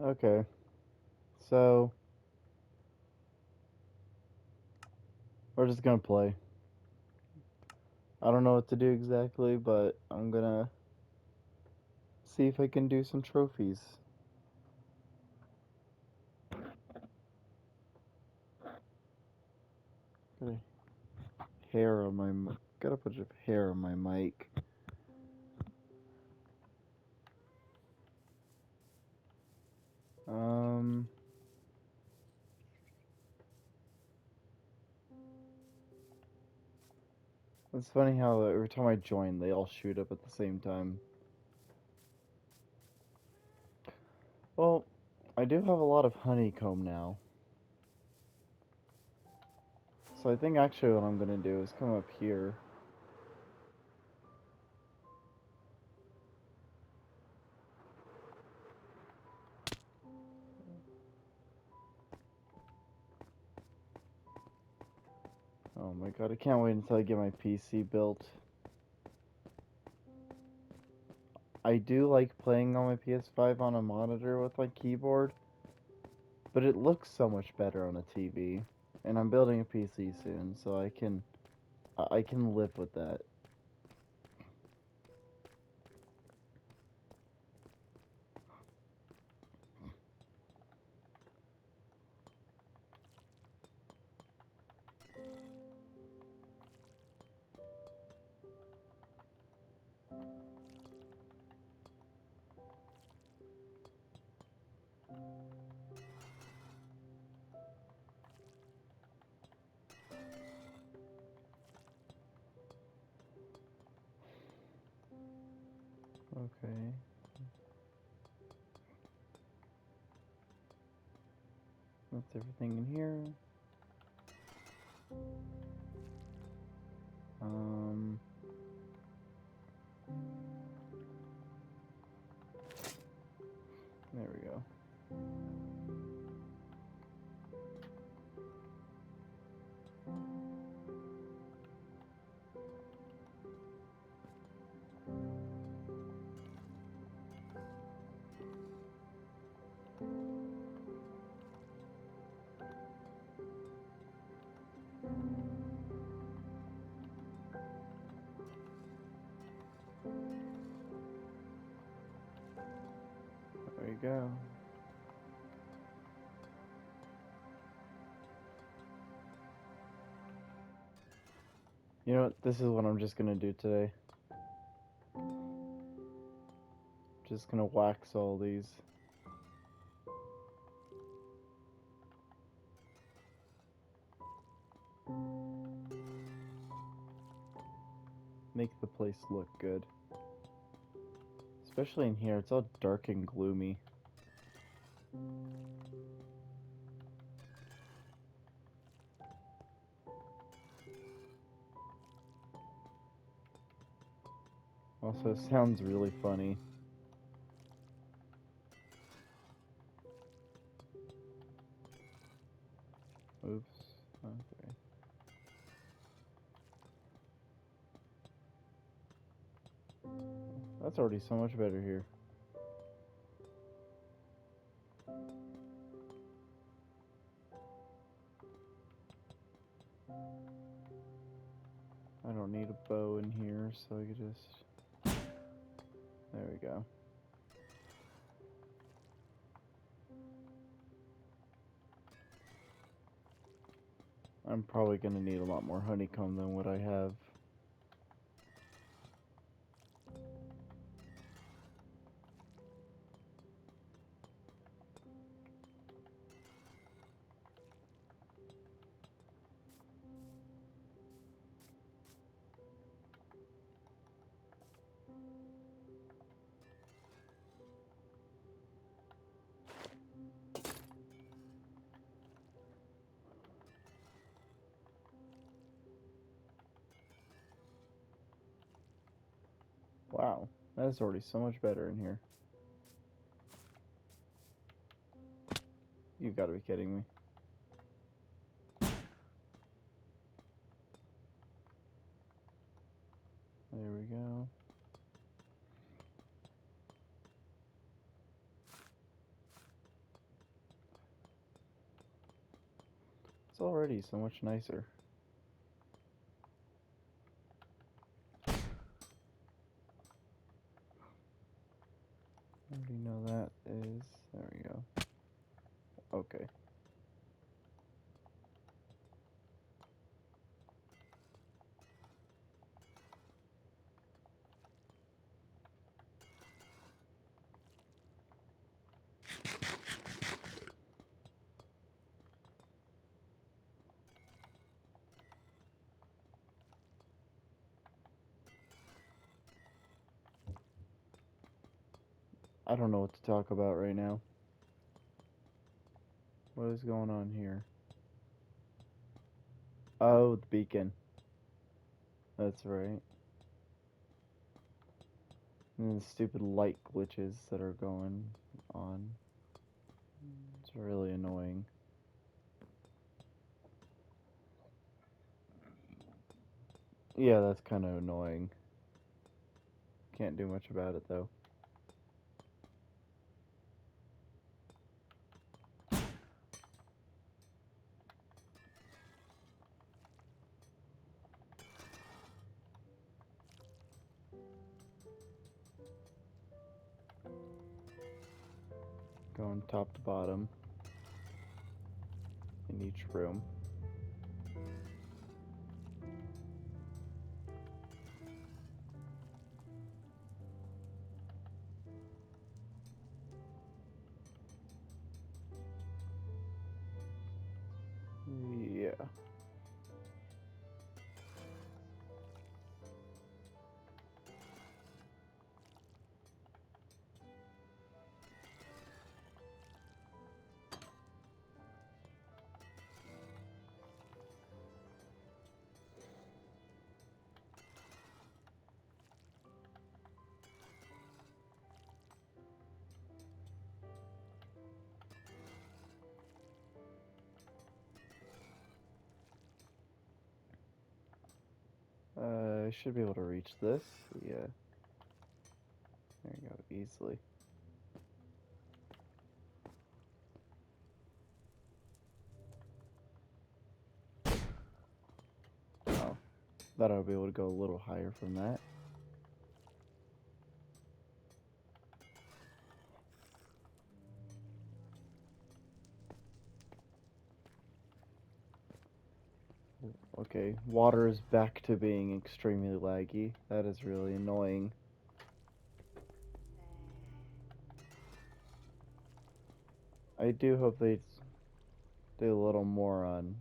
Okay, so we're just gonna play. I don't know what to do exactly, but I'm gonna see if I can do some trophies. Got a hair on my got a bunch of hair on my mic. Um, it's funny how every time I join, they all shoot up at the same time. Well, I do have a lot of honeycomb now. So I think actually what I'm gonna do is come up here. Oh my god, I can't wait until I get my PC built. I do like playing on my PS5 on a monitor with my keyboard, but it looks so much better on a TV. And I'm building a PC soon, so I can live with that. Okay. That's everything in here. Um there we go. There we go. You know what? This is what I'm just gonna do today. Just gonna wax all these. Make the place look good. Especially in here, it's all dark and gloomy. Also, it sounds really funny. Oops. Okay. That's already so much better here. I don't need a bow in here, so I could just... There we go. I'm probably gonna need a lot more honeycomb than what I have. Wow, that's already so much better in here. You gotta be kidding me. There we go. It's already so much nicer. I already know that is... There we go. Okay. I don't know what to talk about right now. What is going on here? Oh, the beacon. That's right. And the stupid light glitches that are going on. It's really annoying. Yeah, that's kind of annoying. Can't do much about it though. Going top to bottom in each room. Yeah. I should be able to reach this. Yeah. There you go, easily. Oh. Thought I'd be able to go a little higher from that. Okay, water is back to being extremely laggy. That is really annoying. I do hope they do a little more on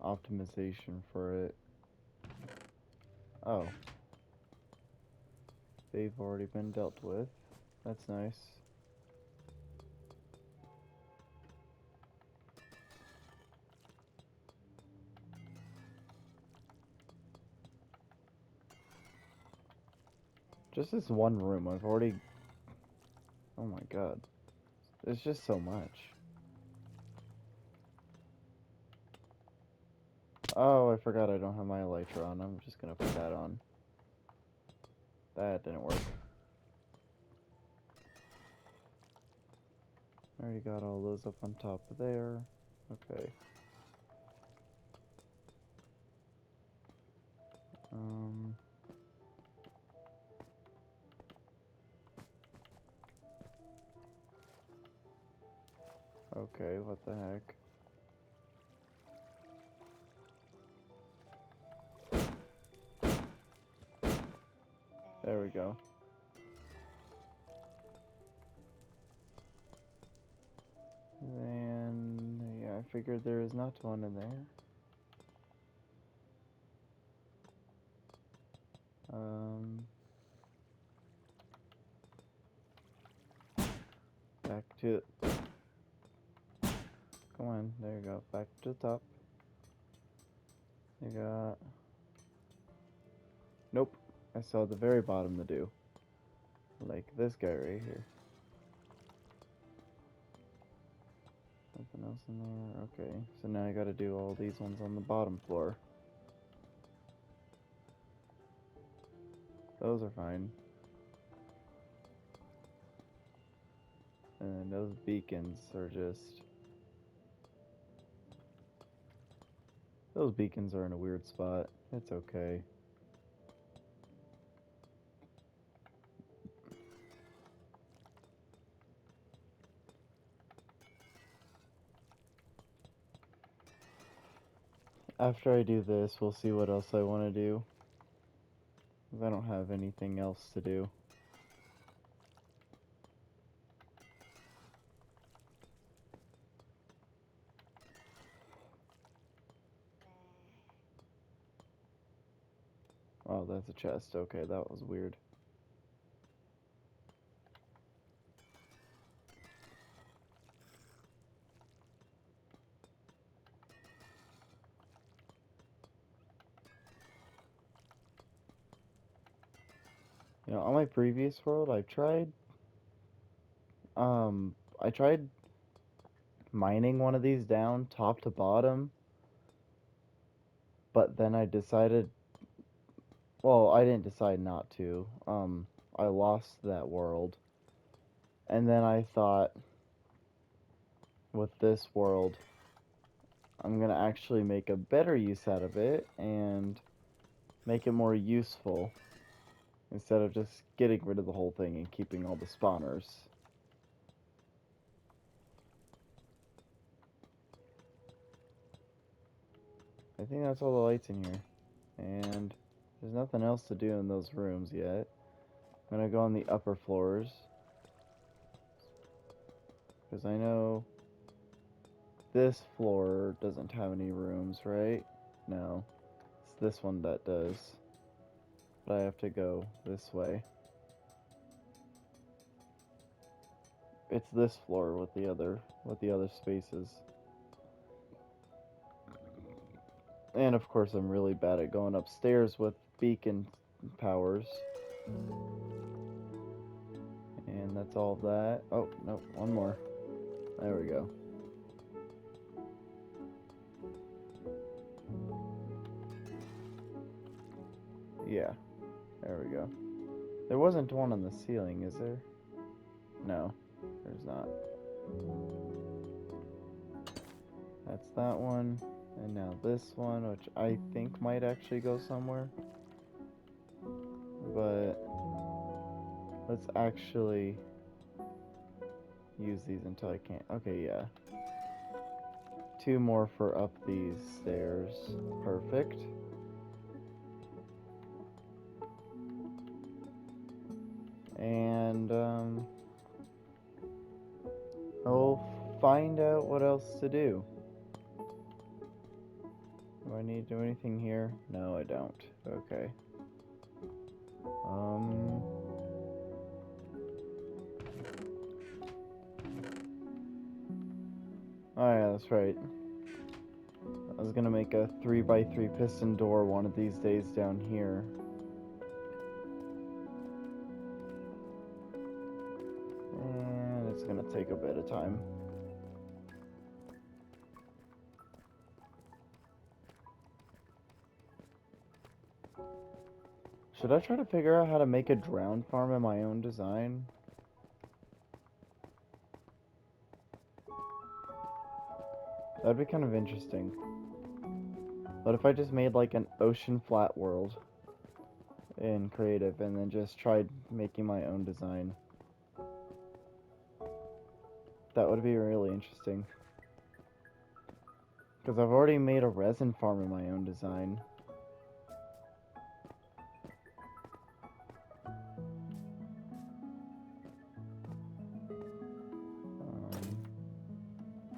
optimization for it. Oh. They've already been dealt with. That's nice. Just this one room, I've already... Oh my god. There's just so much. Oh, I forgot I don't have my elytra on. I'm just gonna put that on. That didn't work. I already got all those up on top of there. Okay. Okay, what the heck? There we go. And yeah, I figured there is not one in there. Back to... Come on, there you go. Back to the top. You got... Nope. I saw the very bottom to do. Like this guy right here. Nothing else in there? Okay. So now I gotta do all these ones on the bottom floor. Those are fine. And those beacons are just... Those beacons are in a weird spot. It's okay. After I do this, we'll see what else I want to do. 'Cause I don't have anything else to do. Oh, that's a chest. Okay, that was weird. You know, on my previous world, I tried mining one of these down top to bottom, but then I decided, well, I didn't decide not to. I lost that world. And then I thought, with this world, I'm gonna actually make a better use out of it and make it more useful instead of just getting rid of the whole thing and keeping all the spawners. I think that's all the lights in here. And there's nothing else to do in those rooms yet. I'm gonna go on the upper floors. Because I know this floor doesn't have any rooms, right? No. It's this one that does. But I have to go this way. It's this floor with the other spaces. And of course I'm really bad at going upstairs with beacon powers. And that's all of that. Oh, no, one more. There we go. Yeah, there we go. There wasn't one on the ceiling, is there? No, there's not. That's that one. And now this one, which I think might actually go somewhere. But let's actually use these until I can't. Okay, yeah. 2 more for up these stairs. Perfect. And, I'll find out what else to do. Do I need to do anything here? No, I don't. Okay. Oh yeah, that's right. I was gonna make a 3x3 piston door one of these days down here. And it's gonna take a bit of time. Should I try to figure out how to make a drown farm in my own design? That'd be kind of interesting. What if I just made like an ocean flat world in creative and then just tried making my own design? That would be really interesting. Because I've already made a resin farm in my own design.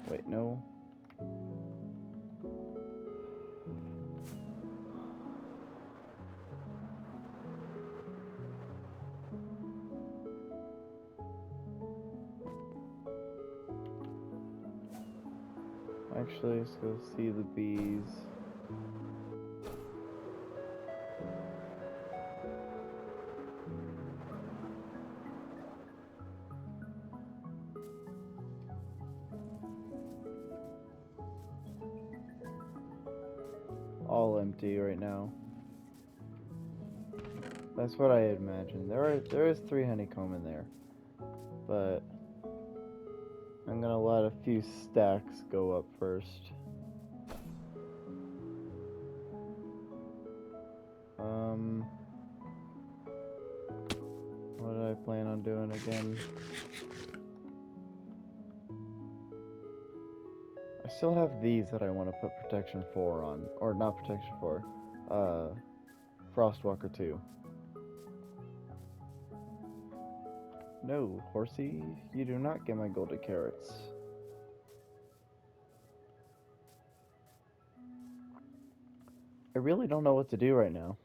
Wait, no. Actually, let's go see the bees. All empty right now. That's what I imagined. There is 3 honeycomb in there, but I'm gonna let a few stacks go up first. What did I plan on doing again? I still have these that I want to put Protection 4 on. Or not Protection 4. Frostwalker 2. No, horsey, you do not get my golden carrots. I really don't know what to do right now.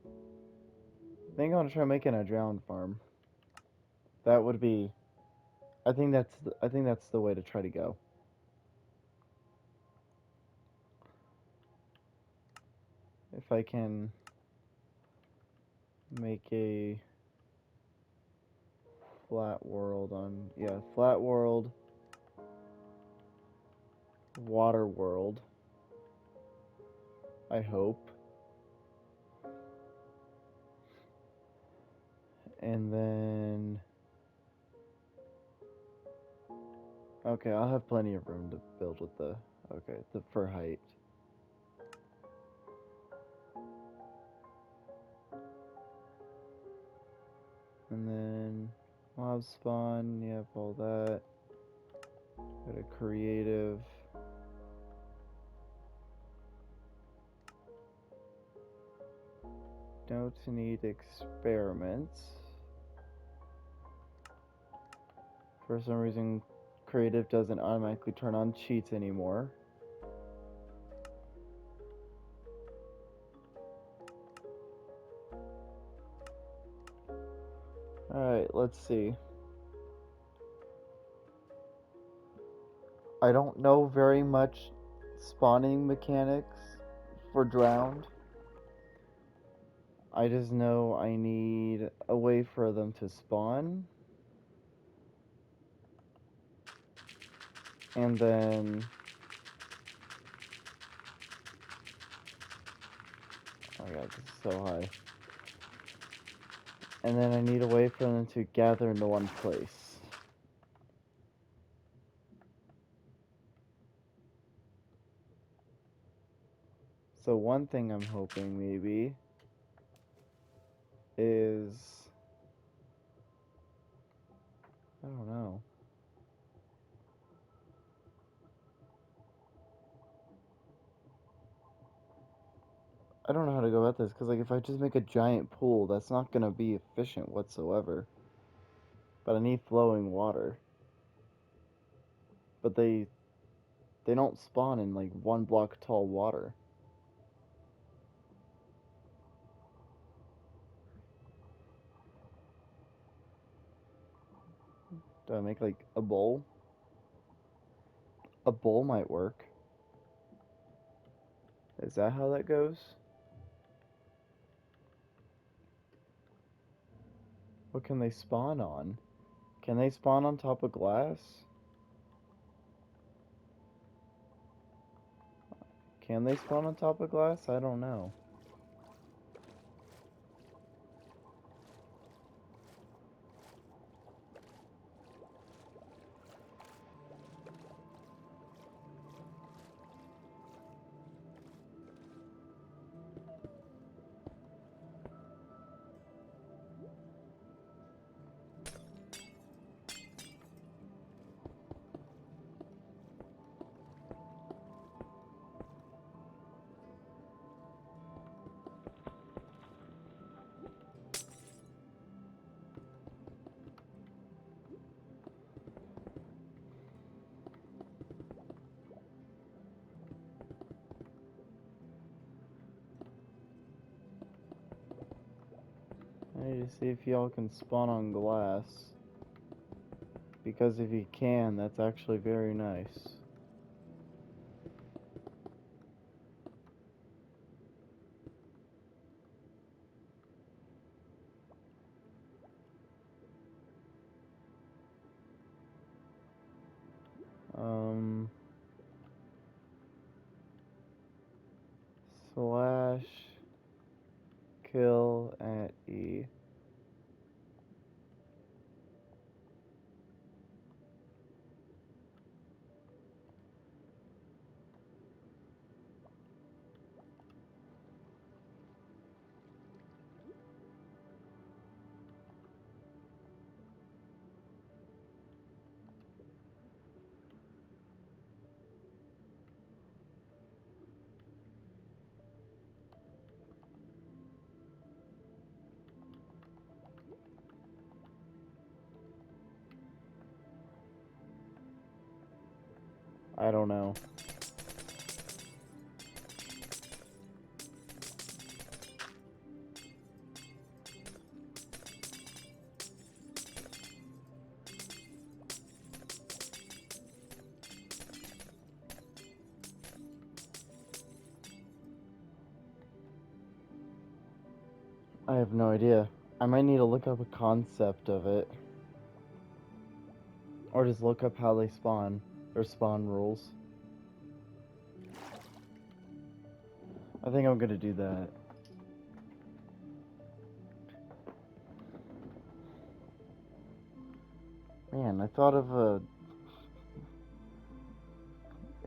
I think I'm gonna try making a drowned farm. That would be. I think that's the way to try to go. If I can make a flat world on, yeah, flat world, water world. I hope. And then, okay, I'll have plenty of room to build with the, okay, for height. And then mob spawn, yep, all that. Go to creative. Don't need experiments. For some reason, creative doesn't automatically turn on cheats anymore. Alright, let's see. I don't know very much spawning mechanics for drowned. I just know I need a way for them to spawn. And then... oh my god, this is so high. And then I need a way for them to gather into one place. So one thing I'm hoping maybe is... I don't know. I don't know how to go about this, because like if I just make a giant pool, that's not going to be efficient whatsoever. But I need flowing water. But they don't spawn in like 1 block tall water. Do I make like a bowl? A bowl might work. Is that how that goes? What can they spawn on? Can they spawn on top of glass? Can they spawn on top of glass? I don't know. I need to see if y'all can spawn on glass. Because if you can, that's actually very nice. Slash kill at E. I don't know. I have no idea. I might need to look up a concept of it. Or just look up how they spawn. Or spawn rules. I think I'm gonna do that. Man, I thought of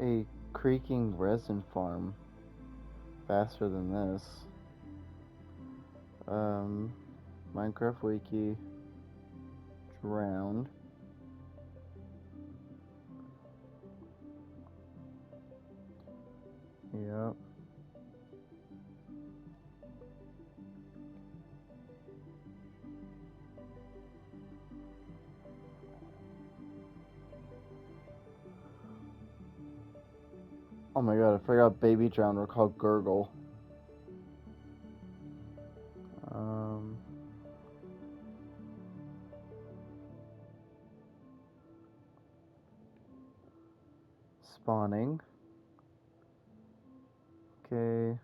a creaking resin farm faster than this. Minecraft Wiki. Drowned. Yep. Oh my god, I forgot baby drowned were called gurgle. Um, Spawning. Okay.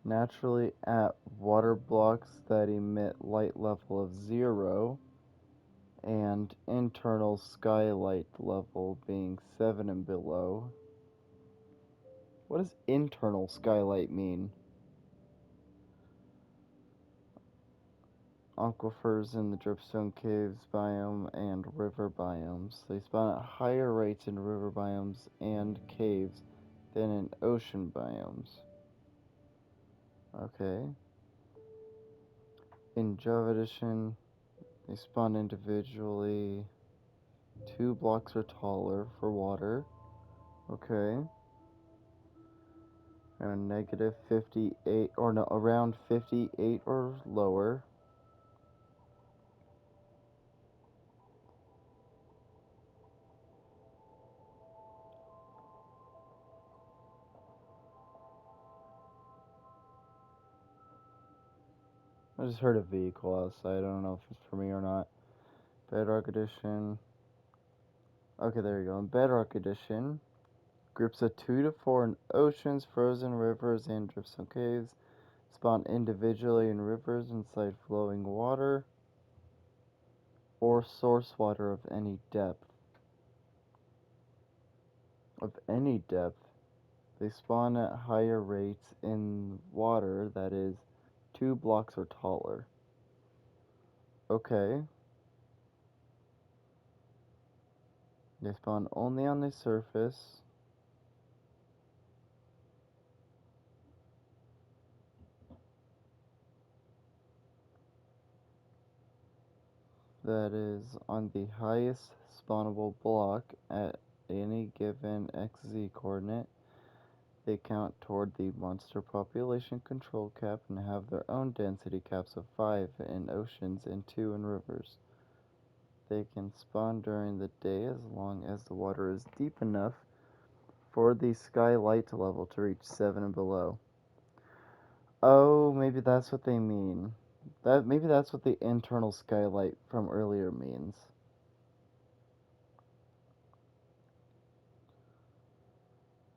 Naturally at water blocks that emit light level of 0 and internal skylight level being 7 and below. What does internal skylight mean? Aquifers in the Dripstone Caves biome and river biomes. They spawn at higher rates in river biomes and caves than in ocean biomes. Okay. In Java Edition, they spawn individually 2 blocks or taller for water. Okay. And negative 58, or no, around 58 or lower. I just heard a vehicle outside. I don't know if it's for me or not. Bedrock Edition. Okay, there you go. In Bedrock Edition, groups of 2 to 4 in oceans, frozen rivers, and driftsome caves spawn individually in rivers inside flowing water or source water of any depth. Of any depth. They spawn at higher rates in water that is 2 blocks or taller. Okay. They spawn only on the surface. That is on the highest spawnable block at any given XZ coordinate. They count toward the monster population control cap and have their own density caps of 5 in oceans and 2 in rivers. They can spawn during the day as long as the water is deep enough for the skylight level to reach 7 and below. Oh, maybe that's what they mean. Maybe that's what the internal skylight from earlier means.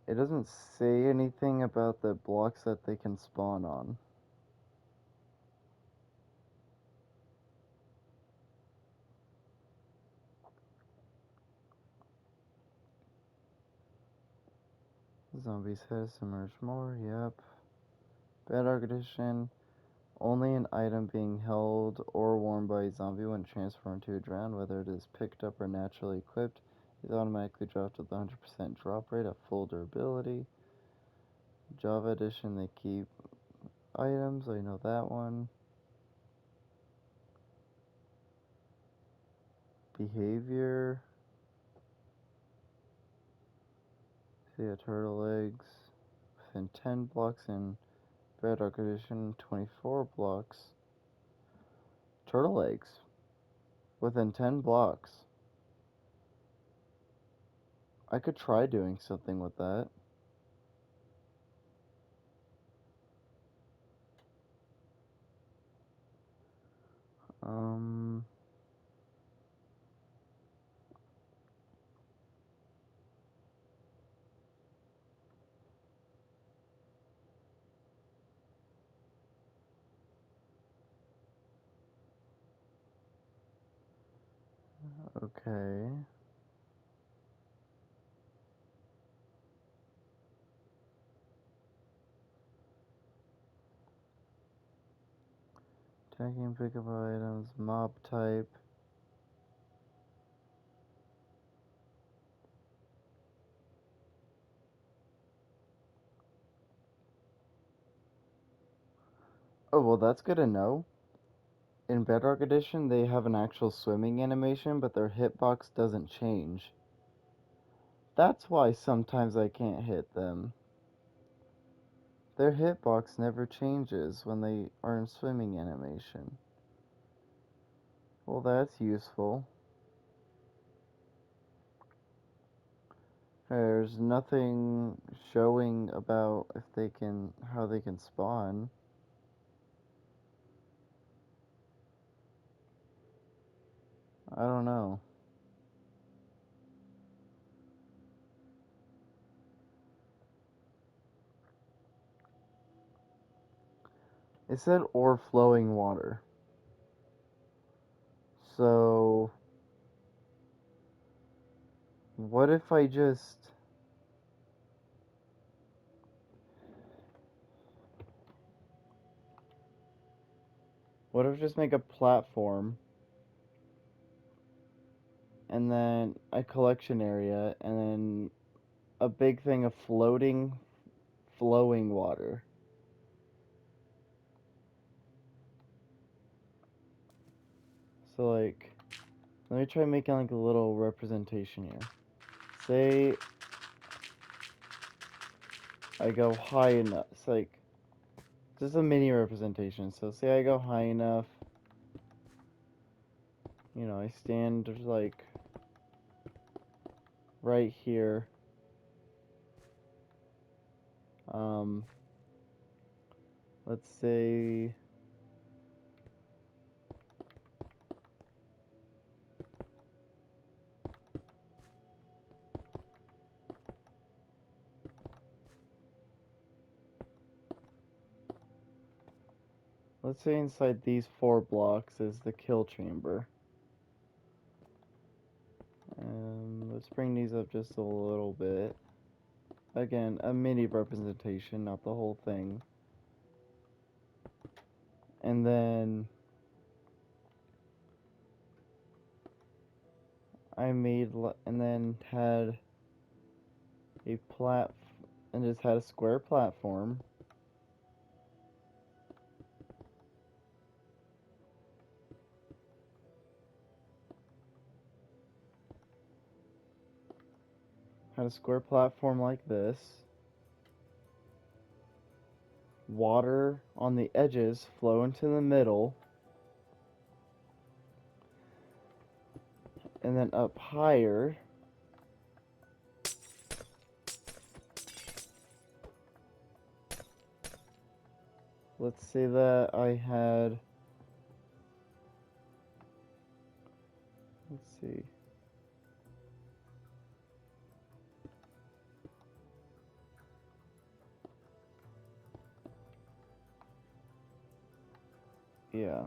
It doesn't say anything about the blocks that they can spawn on. Zombies has emerged more, yep. Bedrock Edition. Only an item being held or worn by a zombie when transformed to a drown, whether it is picked up or naturally equipped, is automatically dropped with 100% drop rate at full durability. Java Edition, they keep items, I know that one. Behavior. See a turtle eggs within 10 blocks in Bedrock Edition, 24 blocks. Turtle eggs within 10 blocks. I could try doing something with that. Um, okay. Tagging pickup items, mob type. Oh, well, that's good to know. In Bedrock Edition, they have an actual swimming animation, but their hitbox doesn't change. That's why sometimes I can't hit them. Their hitbox never changes when they are in swimming animation. Well, that's useful. There's nothing showing about if they can, how they can spawn. I don't know. It said or flowing water. So, what if I just... What if I just make a platform and then a collection area and then a big thing of flowing water? So, like, let me try making like a little representation here. Say I go high enough. It's like, just a mini representation. So, say I go high enough. You know, I stand like right here. Um, let's say inside these 4 blocks is the kill chamber. And let's bring these up just a little bit. Again, a mini representation, not the whole thing. And then and then had a and just had a square platform. Had a square platform like this. Water on the edges flow into the middle. And then up higher, let's say that I had, let's see. Yeah.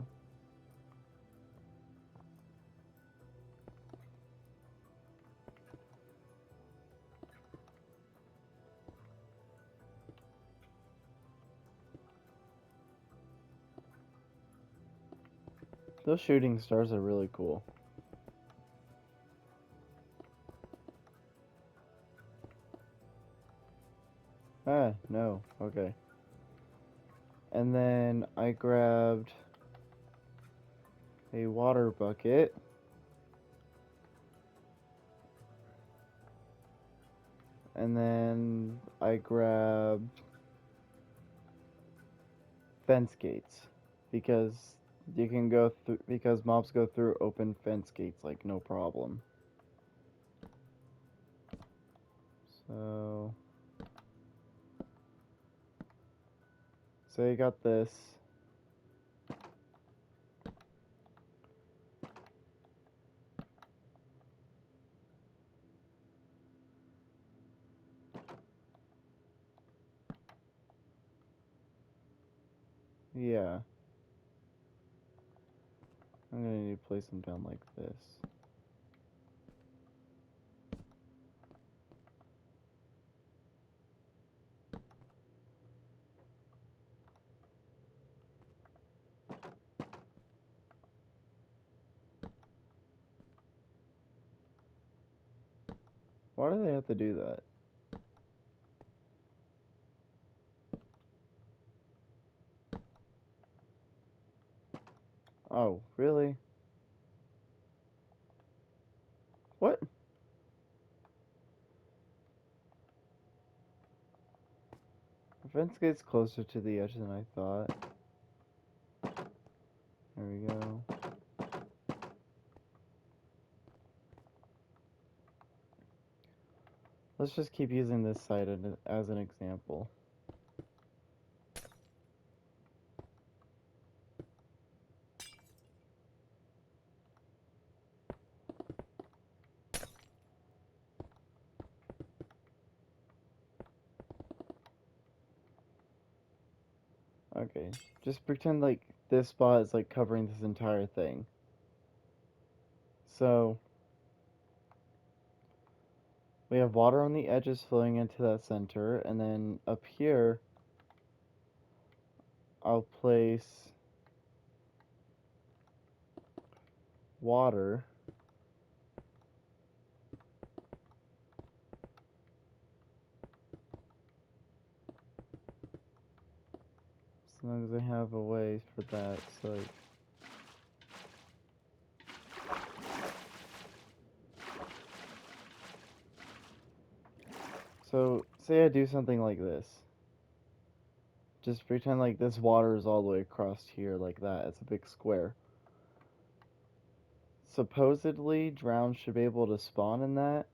Those shooting stars are really cool. Ah, no. Okay. And then I grabbed a water bucket. And then I grabbed fence gates. Because you can go through, because mobs go through open fence gates like no problem. So you got this. Yeah. I'm gonna need to place them down like this. Why do they have to do that? Oh, really? What? The fence gets closer to the edge than I thought. There we go. Let's just keep using this side as an example. Okay, just pretend like this spot is like covering this entire thing. So, we have water on the edges flowing into that center, and then up here, I'll place water. As long as I have a way for that, so say I do something like this. Just pretend like this water is all the way across here like that. It's a big square. Supposedly, drown should be able to spawn in that.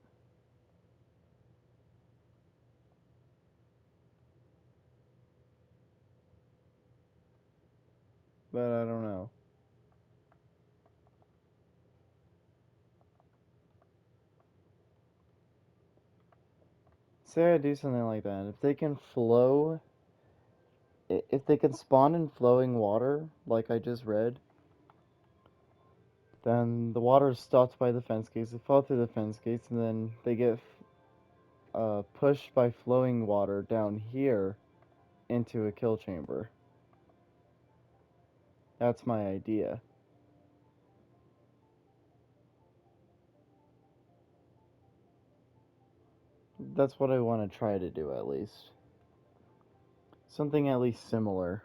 But I don't know. Say I do something like that. If they can flow, if they can spawn in flowing water, like I just read, then the water is stopped by the fence gates. They fall through the fence gates, and then they get pushed by flowing water down here into a kill chamber. That's my idea. That's what I want to try to do at least. Something at least similar.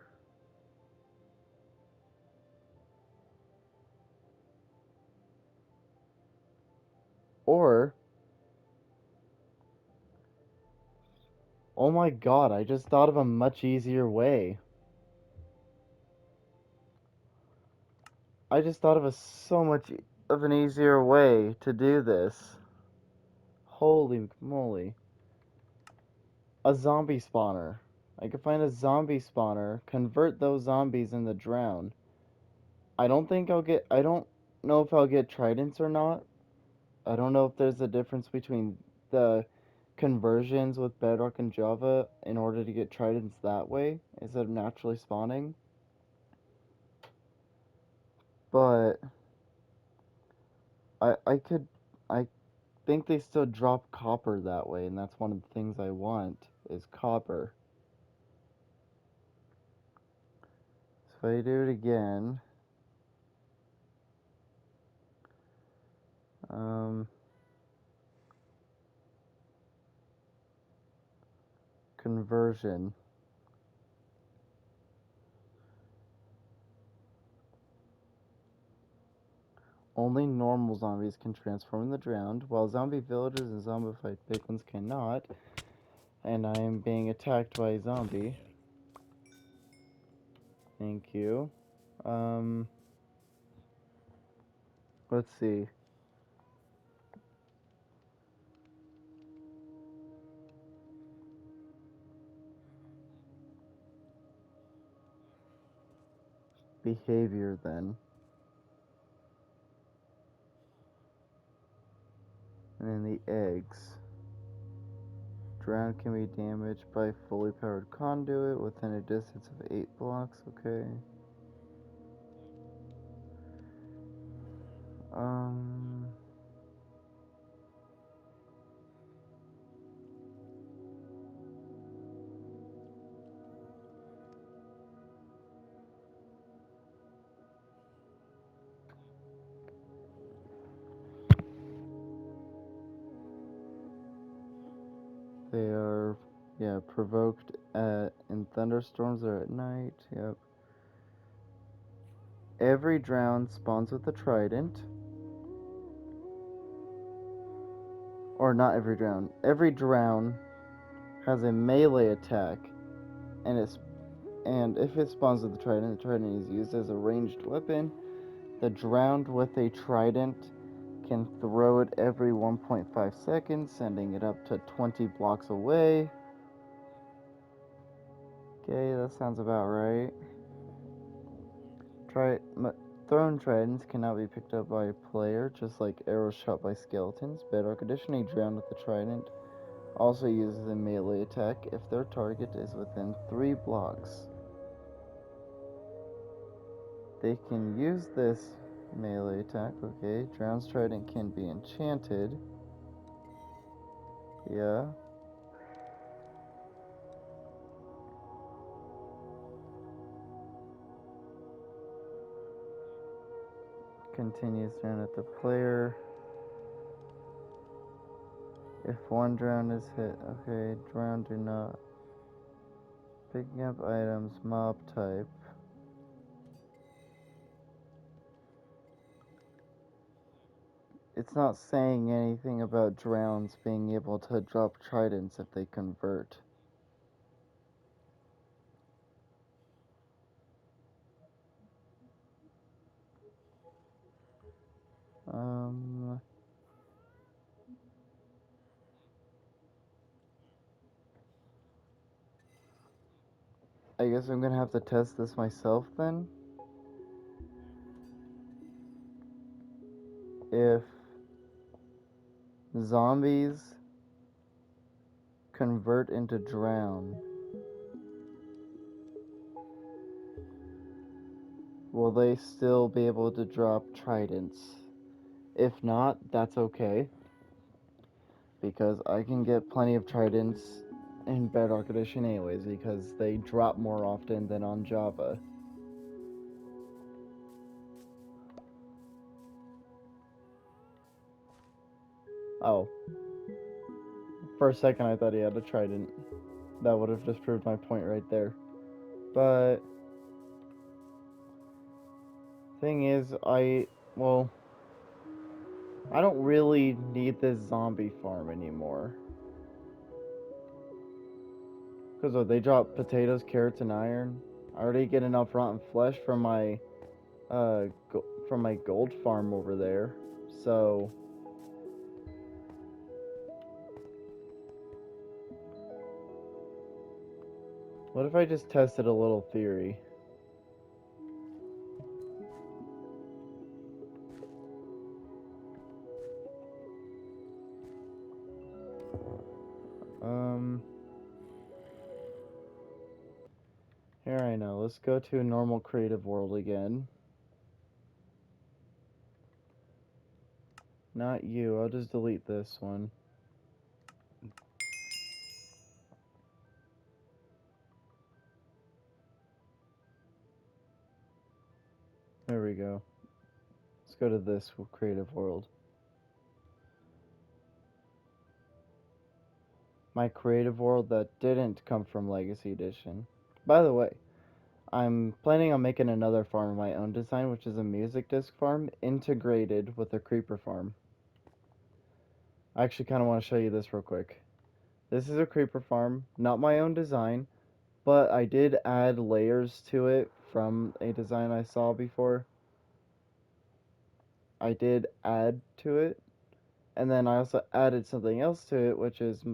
Or, oh my god, I just thought of a much easier way. I just thought of a so much of an easier way to do this. Holy moly. A zombie spawner. I could find a zombie spawner, convert those zombies into drown. I don't know if I'll get tridents or not. I don't know if there's a difference between the conversions with Bedrock and Java in order to get tridents that way instead of naturally spawning. But I could I think they still drop copper that way, and that's one of the things I want is copper. So if I do it again, um, conversion. Only normal zombies can transform in the drowned, while zombie villagers and zombified piglins cannot. And I am being attacked by a zombie. Thank you. Um, let's see. behavior then. And then the eggs. Drown can be damaged by fully powered conduit within a distance of 8 blocks. Okay. They are, yeah, provoked in thunderstorms or at night. Yep. Every drown spawns with a trident. Or not every drown. Every drown has a melee attack, and if it spawns with a trident, the trident is used as a ranged weapon. The drowned with a trident can throw it every 1.5 seconds, sending it up to 20 blocks away. Okay, that sounds about right. Thrown tridents cannot be picked up by a player, just like arrows shot by skeletons. Bedrock Edition, a drowned with a trident also uses a melee attack if their target is within 3 blocks. They can use this melee attack, okay. Drowned's trident can be enchanted. Yeah. Continues down at the player. If one drown is hit, okay, drown do not. Picking up items, mob type. It's not saying anything about drowns being able to drop tridents if they convert. I guess I'm gonna have to test this myself then. If zombies convert into drown, will they still be able to drop tridents? If not, that's okay, because I can get plenty of tridents in Bedrock Edition anyways, because they drop more often than on Java. Oh. For a second I thought he had a trident. That would have just proved my point right there. But thing is, I don't really need this zombie farm anymore. Because they drop potatoes, carrots, and iron. I already get enough rotten flesh from my gold farm over there. So what if I just tested a little theory? Here I know. Let's go to a normal creative world again. Not you. I'll just delete this one. There we go. Let's go to this creative world. My creative world that didn't come from Legacy Edition. By the way, I'm planning on making another farm of my own design, which is a music disc farm integrated with a creeper farm. I actually kind of want to show you this real quick. This is a creeper farm, not my own design, but I did add layers to it from a design I saw before. I did add to it, and then I also added something else to it, which is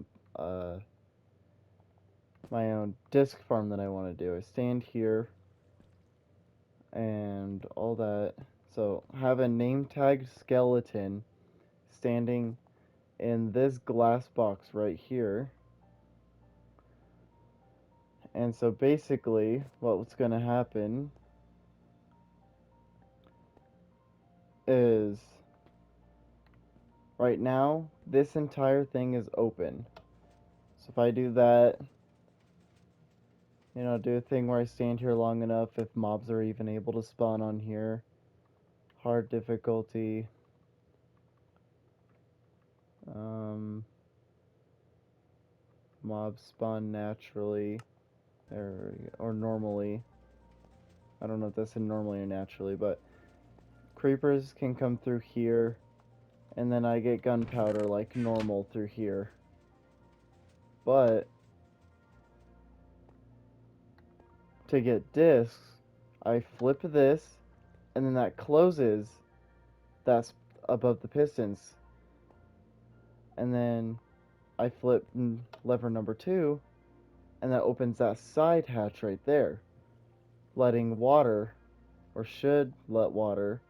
my own disc farm that I want to do. I stand here. and all that. So have a name tag skeleton standing in this glass box right here. And so basically what's going to happen is right now this entire thing is open. So if I do that, you know, do a thing where I stand here long enough, if mobs are even able to spawn on here. Hard difficulty. Mobs spawn naturally, or normally. I don't know if that's in normally or naturally, but creepers can come through here, and then I get gunpowder like normal through here. But to get discs, I flip this, and then that closes. That's above the pistons. And then I flip lever number 2, and that opens that side hatch right there, letting water, or should let water,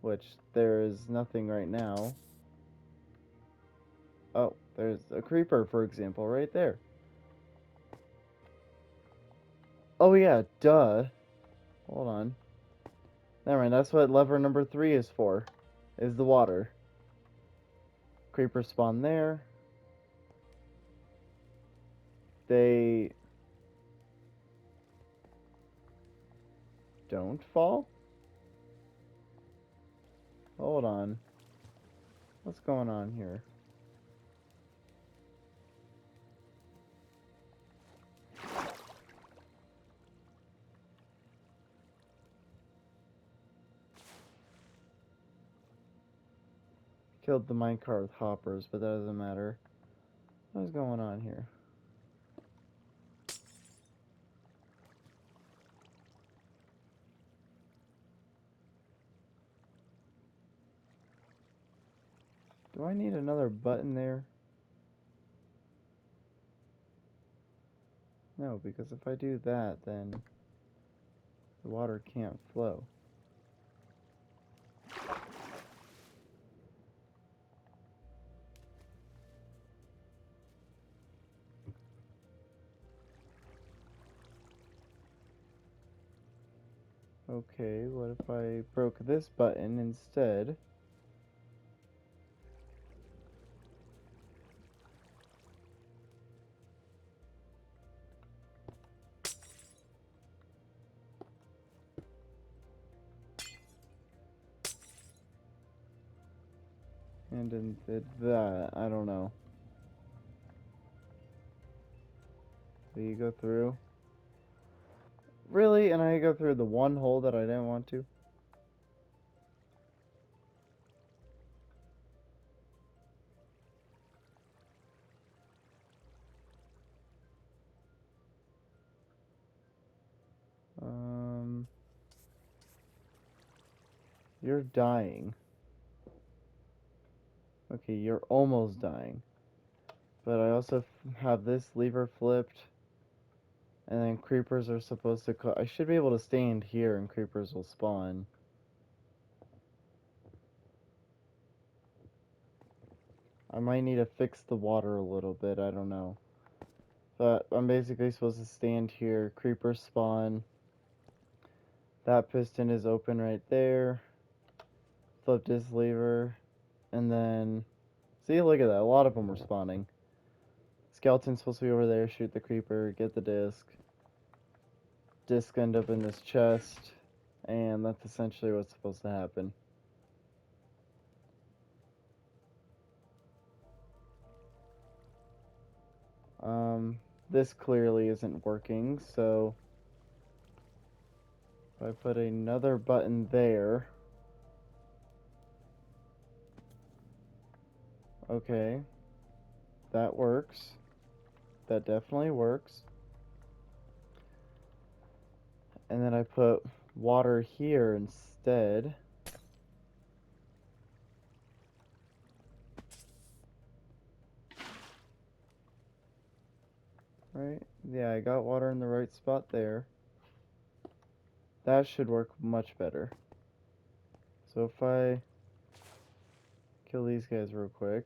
which there is nothing right now. Oh, there's a creeper, for example, right there. Oh yeah, duh. Hold on. Never mind, that's what lever number 3 is for, is the water. Creepers spawn there. They don't fall? Hold on. What's going on here? Killed the minecart with hoppers, but that doesn't matter. What's going on here? Do I need another button there? No, because if I do that, then the water can't flow. Okay, what if I broke this button instead? And then did that. I don't know. Do you go through? Really? And I go through the one hole that I didn't want to? You're dying. Okay, you're almost dying. But I also have this lever flipped. And then creepers are supposed to I should be able to stand here and creepers will spawn. I might need to fix the water a little bit, I don't know. But I'm basically supposed to stand here, creepers spawn. That piston is open right there. Flip this lever. And then, see, look at that, a lot of them are spawning. Skeleton's supposed to be over there, shoot the creeper, get the disc. Disc end up in this chest. And that's essentially what's supposed to happen. This clearly isn't working, so if I put another button there, okay, that works. That definitely works. And then I put water here instead. Right? Yeah, I got water in the right spot there. That should work much better. So if I kill these guys real quick.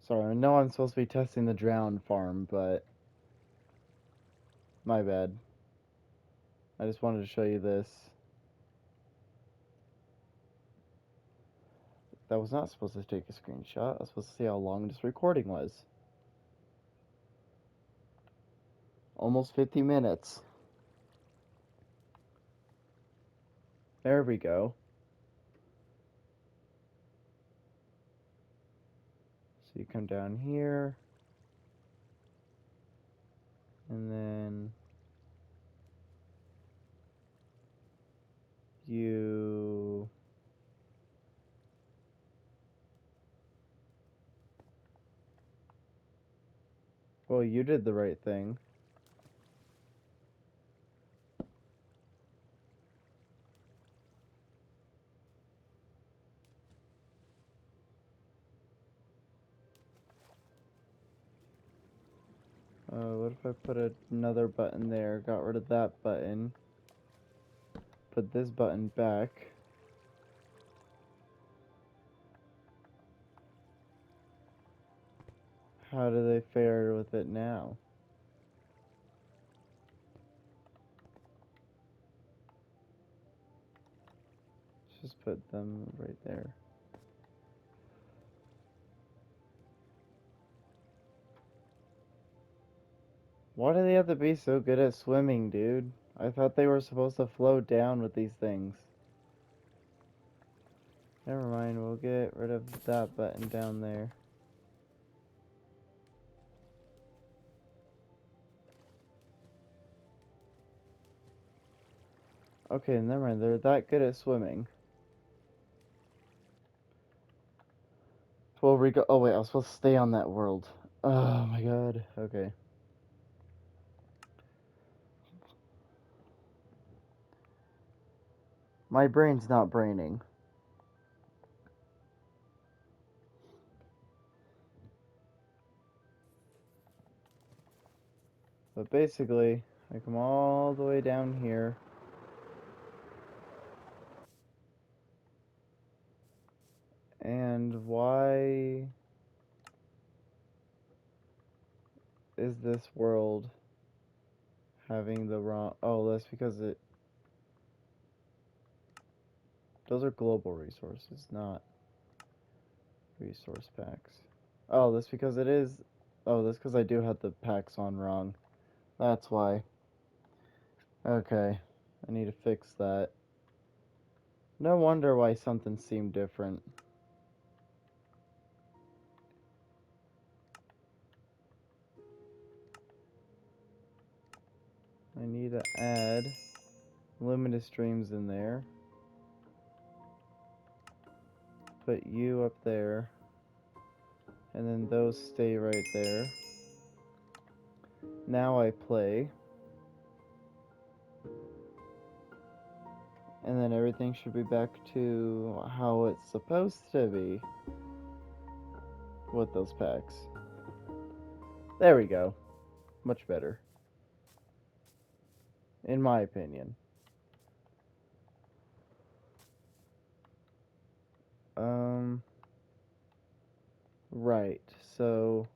Sorry, I know I'm supposed to be testing the drown farm, but my bad. I just wanted to show you this. That was not supposed to take a screenshot. I was supposed to see how long this recording was. Almost 50 minutes. There we go. So you come down here. And then you... Well, you did the right thing. What if I put another button there? Got rid of that button. Put this button back. How do they fare with it now? Let's just put them right there. Why do they have to be so good at swimming, dude? I thought they were supposed to float down with these things. Never mind, we'll get rid of that button down there. Okay, never mind, they're that good at swimming. Well, we go. Oh, wait, I was supposed to stay on that world. Oh my god, okay. My brain's not braining. But basically, I come all the way down here. And why is this world having the wrong... Oh, that's because it... Those are global resources, not resource packs. Oh, that's because it is... Oh, that's because I do have the packs on wrong. That's why. Okay, I need to fix that. No wonder why something seemed different. I need to add limited streams in there. Put you up there. And then those stay right there. Now I play. And then everything should be back to how it's supposed to be with those packs. There we go. Much better. In my opinion. Right, so...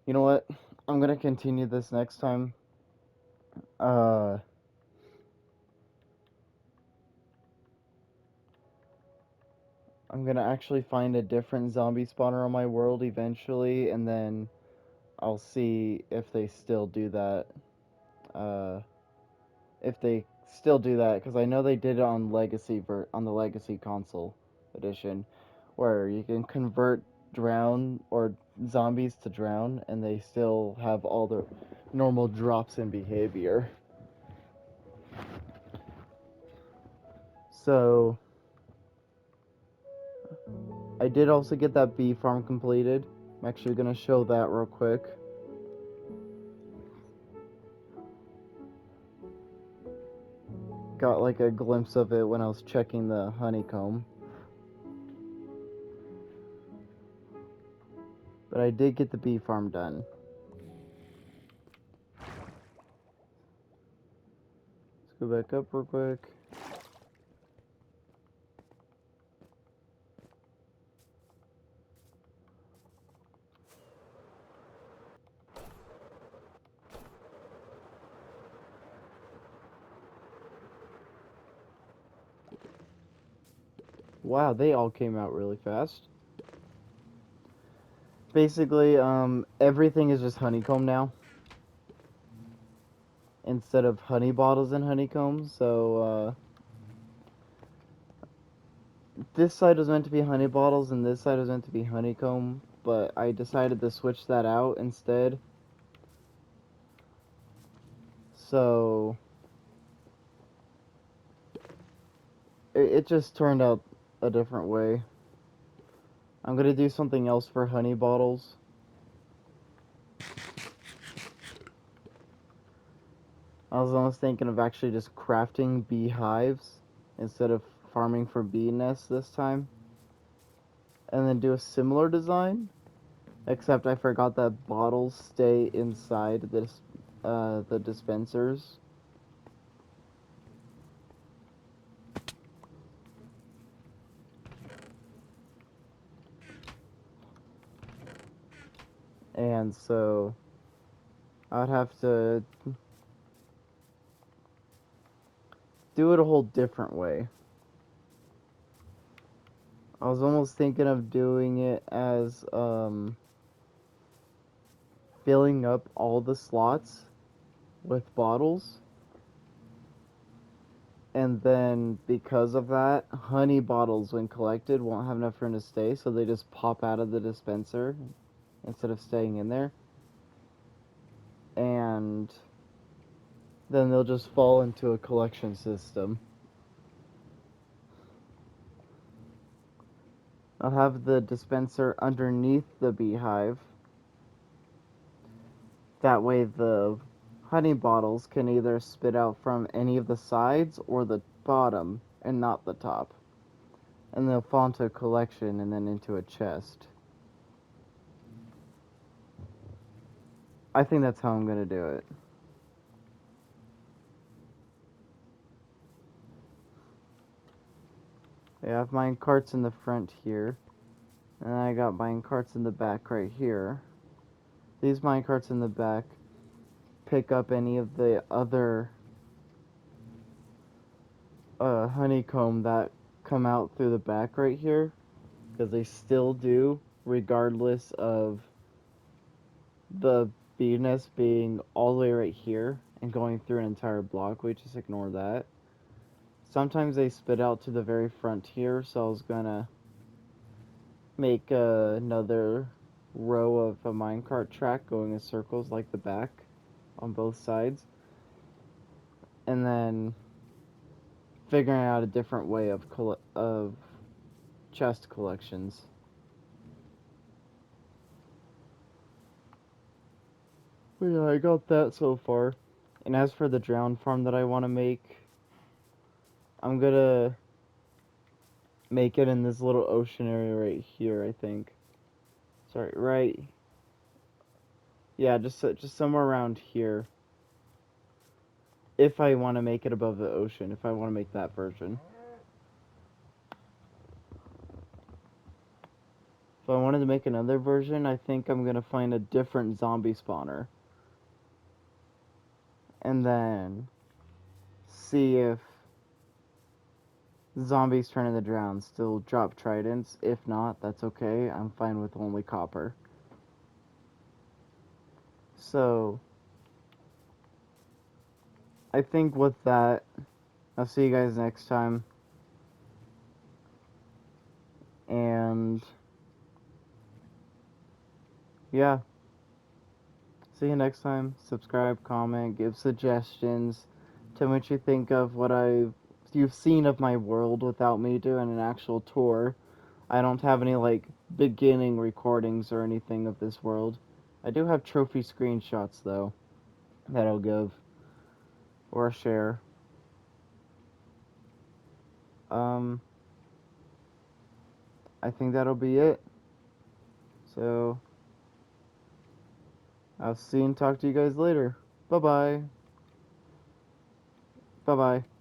You know what? I'm gonna continue this next time. I'm gonna actually find a different zombie spawner on my world eventually, and then I'll see if they still do that. If they still do that, because I know they did it on on the Legacy console edition, where you can convert drown or zombies to drown, and they still have all the normal drops in behavior. So I did also get that bee farm completed. I'm actually gonna show that real quick. got like a glimpse of it when I was checking the honeycomb. But I did get the bee farm done. Let's go back up real quick. Wow, they all came out really fast. Basically, everything is just honeycomb now. Instead of honey bottles and honeycomb, so, this side was meant to be honey bottles and this side was meant to be honeycomb, but I decided to switch that out instead. So, it just turned out a different way. I'm gonna do something else for honey bottles. I was almost thinking of actually just crafting beehives instead of farming for bee nests this time. And then do a similar design, except I forgot that bottles stay inside the dispensers. And so I'd have to do it a whole different way. I was almost thinking of doing it as filling up all the slots with bottles, and then because of that, honey bottles when collected won't have enough room to stay, so they just pop out of the dispenser instead of staying in there. And then they'll just fall into a collection system. I'll have the dispenser underneath the beehive. That way the honey bottles can either spit out from any of the sides or the bottom and not the top. And they'll fall into a collection and then into a chest. I think that's how I'm going to do it. I have mine carts in the front here. And I got mine carts in the back right here. These mine carts in the back pick up any of the other honeycomb that come out through the back right here. Because they still do, regardless of the bee nest being all the way right here and going through an entire block. We just ignore that. Sometimes they spit out to the very front here, so I was gonna make another row of a minecart track going in circles like the back on both sides. And then figuring out a different way of chest collections. But yeah, I got that so far. And as for the drown farm that I want to make, I'm gonna make it in this little ocean area right here, I think. Sorry, right. Yeah, just somewhere around here. If I want to make it above the ocean, if I want to make that version. If I wanted to make another version, I think I'm gonna find a different zombie spawner. And then see if zombies turn into drown still drop tridents. If not, that's okay. I'm fine with only copper. So, I think with that, I'll see you guys next time. And, yeah. See you next time. Subscribe, comment, give suggestions. Tell me what you think of what you've seen of my world without me doing an actual tour. I don't have any, like, beginning recordings or anything of this world. I do have trophy screenshots, though, that I'll give or share. Um, I think that'll be it. So, I'll see and talk to you guys later. Bye bye. Bye bye.